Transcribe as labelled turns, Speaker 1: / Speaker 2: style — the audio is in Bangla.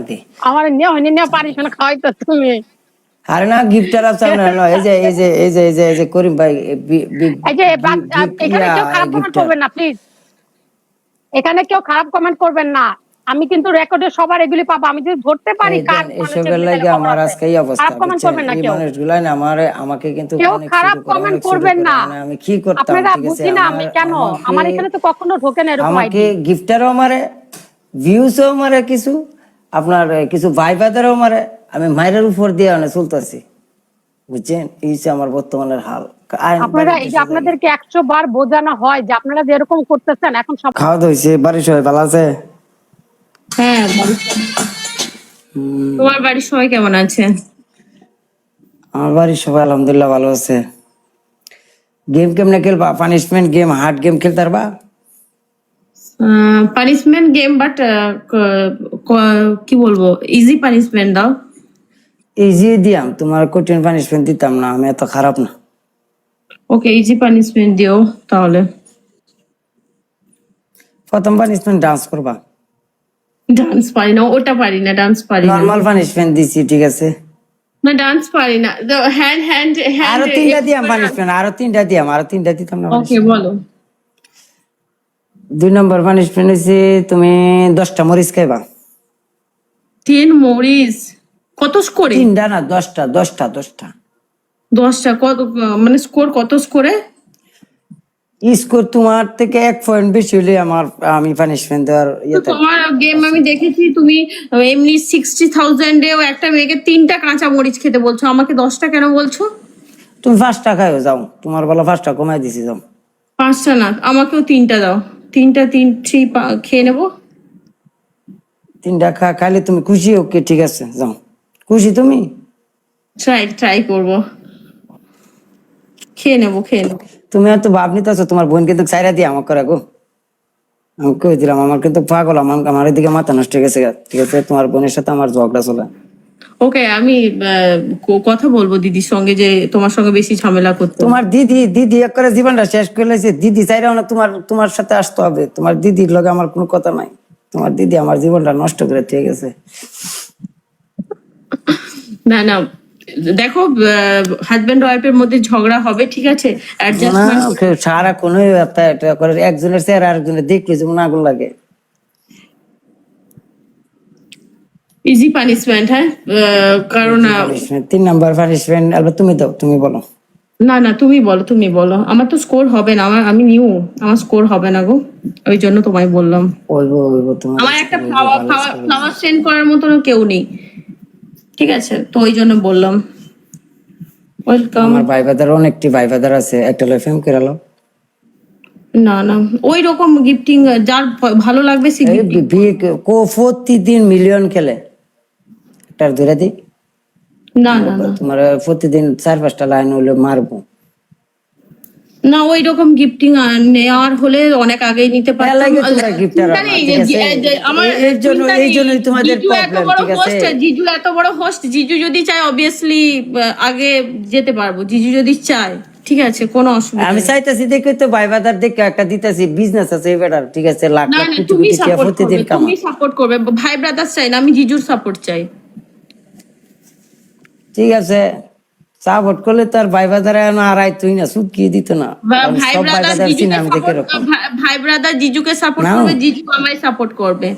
Speaker 1: দি
Speaker 2: আমার নিয়ে পারিস না খাওয়াইতো তুমি।
Speaker 1: আরে না গিফটার আছে না এই যে করিম ভাই
Speaker 2: এই যে এখানে কেউ খারাপ কমেন্ট করবেন না প্লিজ, এখানে কেউ খারাপ কমেন্ট করবেন না। আমি কিন্তু রেকর্ডে সবার এগুলি পাবো, আমি যদি ধরতে পারি কার
Speaker 1: এসবের লাগে আমার আজকে এই অবস্থা।
Speaker 2: খারাপ কমেন্ট করবেন না
Speaker 1: এই
Speaker 2: কেউ,
Speaker 1: মানুষগুলাই না আমাকে কিন্তু
Speaker 2: কেউ
Speaker 1: অনেক
Speaker 2: খারাপ
Speaker 1: ছোট করে,
Speaker 2: কমেন্ট
Speaker 1: অনেক ছোট
Speaker 2: করবেন
Speaker 1: করে,
Speaker 2: না।
Speaker 1: মানে আমি কি করতাম
Speaker 2: আপনারা
Speaker 1: ঠিক আছে।
Speaker 2: বুঝি না আমি কেন, আমার এখানে তো কখনো ঢোকে না এরকম
Speaker 1: আমাকে
Speaker 2: আইডি।
Speaker 1: গিফটারও মারে, ভিউসও মারে, কিছু আপনার কিছু ভাই বাদারও মারে, আমি মায়ের উপর দিয়ে অনেক চলতেছি, বুঝছেন? এই হচ্ছে আমার বর্তমানের হাল।
Speaker 2: আপনারা এই যে আপনাদেরকে 100 বার বোঝানো হয় যে আপনারা যে এরকম করতেছেন, এখন সব
Speaker 1: খাওয়া দাওয়া হয়েছে? বাড়ির সবাই ভালো আছে?
Speaker 3: হ্যাঁ, তোমার বাড়ির সবাই কেমন আছে?
Speaker 1: আমার বাড়ির সবাই আলহামদুলিল্লাহ ভালো আছে। গেম কেমনে খেলবা? পানিশমেন্ট গেম, হার্ড গেম খেলতে পারবা?
Speaker 3: পানিশমেন্ট গেম, বাট কি বলবো, ইজি পানিশমেন্ট দাও।
Speaker 1: ইজি দিয়াম, তোমার কঠিন পানিশমেন্ট দিতাম না, আমি এত খারাপ না।
Speaker 3: ওকে, ইজি পানিশমেন্ট দিও তাহলে।
Speaker 1: প্রথম পানিশমেন্ট ডান্স করবা।
Speaker 3: ডান্স পারি না, ওটা পারি না, ডান্স পারি না।
Speaker 1: নরমাল পানিশমেন্ট দিছি, ঠিক আছে?
Speaker 3: না, ডান্স পারি না। হ্যান্ড হ্যান্ড হ্যান্ড
Speaker 1: আরো তিনটা দিয়াম পানিশমেন্ট, আরো তিনটা দিতাম না।
Speaker 3: ওকে, বলো।
Speaker 1: 2 নম্বর পানিশমেন্ট হচ্ছে তুমি 10টা মরিচ খাইবা।
Speaker 3: 10 মরিচ? কত স্কোরে?
Speaker 1: 3টা না, 10টা
Speaker 3: 10টা কত, মানে স্কোর কত স্কোরে?
Speaker 1: স্কোর তোমার থেকে 1 পয়েন্ট বেশি হলে আমি পানিশমেন্ট দেওয়ার ইয়েতে।
Speaker 3: তোমার গেম আমি দেখেছি, তুমি এমনি 60,000-এও একটা মেয়েকে 3টা কাঁচা মরিচ খেতে বলছো, আমাকে 10টা কেন বলছো?
Speaker 1: তুমি 5টা খাইও, যাও, তোমার বলা 5টা কমাই দিছি, যাও।
Speaker 3: 5টা না, আমাকেও 3টা দাও। 3 খেয়ে নেবো।
Speaker 1: 3টা খাইলে তুমি খুশি? ওকে, ঠিক আছে, যাও। খুশি তুমি?
Speaker 3: ট্রাই করবো, খেয়ে নেবো।
Speaker 1: তুমি এত ভাব নিতেছো, তোমার বোন কিন্তু চাইরা দিয়ে আমাকে করে গো। আমি কই দিলাম, আমার কিন্তু পাগল, আমার এদিকে মাথা নষ্ট হয়ে গেছে, ঠিক আছে? তোমার বোনের সাথে আমার ঝগড়া চলে।
Speaker 3: ওকে, আমি কথা বলবো দিদির সঙ্গে যে তোমার সঙ্গে বেশি ঝামেলা করতে।
Speaker 1: তোমার দিদি এক করে জীবনটা শেষ করে লাইছে। দিদি চাইরাও না তোমার সাথে আসতে হবে। তোমার দিদির লগে আমার কোনো কথা নাই। তোমার দিদি আমার জীবনটা নষ্ট করে দিয়ে গেছে।
Speaker 3: না, দেখো, হাজবেন্ড ওয়াইফের মধ্যে ঝগড়া হবে, ঠিক আছে,
Speaker 1: সারা কোনো একজনের চেহারা আরেকজনের দেখলে যেমন আগুন লাগে।
Speaker 3: ইজি পানিশমেন্ট, হ্যাঁ, কারণ
Speaker 1: 3 নাম্বার পানিশমেন্ট তুমি দাও, তুমি বলো।
Speaker 3: না, তুমি বলো। আমার তো স্কোর হবে না, আমি আমার স্কোর হবে না গো, ওই জন্য তোমায় বললাম। আমার একটা ফ্লাওয়ার সেন্ড করার মতন কেউ নেই, ঠিক আছে, তো ওই জন্য বললাম। ওয়েলকাম।
Speaker 1: আমার ভাই বাদার অনেকটি ভাই বাদার আছে, একটা ফেম করে নাও।
Speaker 3: না, ওই রকম গিফটিং যার ভালো লাগবে সে
Speaker 1: প্রতিদিন মিলিয়ন খেলে, একটা ধরে দিই।
Speaker 3: না,
Speaker 1: তোমার প্রতিদিন 4-5টা লাইন হলে মারবো
Speaker 3: না, ওই রকম গিফটিং নেওয়ার হলে অনেক আগেই নিতে পারতাম। জিজু এত বড় হোস্ট, জিজু যদি চায় অবভিয়াসলি আগে যেতে পারবো, জিজু যদি চায়, ঠিক আছে, কোনো অসুবিধা।
Speaker 1: আমি চাইতেছি দেখে তো ভাই বাদার দেখে একটা দিতেছি, বিজনেস আছে এবার, ঠিক আছে, লাখ লাখ কোটি
Speaker 3: তুমি
Speaker 1: কোটি টাকা প্রতিদিন কামাই।
Speaker 3: তুমি সাপোর্ট করবে, ভাই ব্রাদার চাই না, আমি জিজুর সাপোর্ট চাই।
Speaker 1: ঠিক আছে, সাপোর্ট করলে তার ভাই বাদারে আর তুই না সুদ কি দিত না।
Speaker 3: ভাই ব্রাদার জিজুকে সাপোর্ট করবে, জিজু আমায় সাপোর্ট করবে।